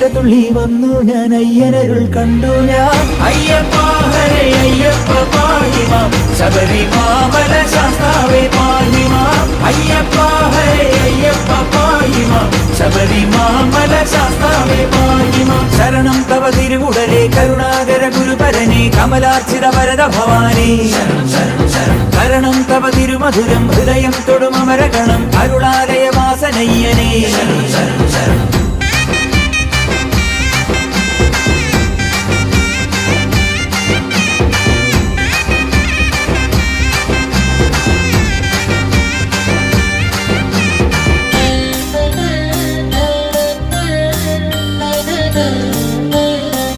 രക്തത്തുള്ളി വന്നു ഞാൻ അയ്യനരുൾ കണ്ടു ഞാൻ അയ്യപ്പ ഹരേ അയ്യപ്പ പാഹിമാം ശബരിമാമല ശാസ്താവേ പാഹിമാം അയ്യപ്പ ഹരേ അയ്യപ്പ പാഹിമാം ശബരിമാമല ശാസ്താവേ പാഹിമാം ശരണം തവ തിരുവുടലേ കരുണാകര ഗുരുപരനെ കമലാർച്ചിത വരദ ഭവാനേ ശരണം തവ തിരുമധുരം ഹൃദയം തൊടുമരകണം അരുളാലയ വാസനയ്യനേ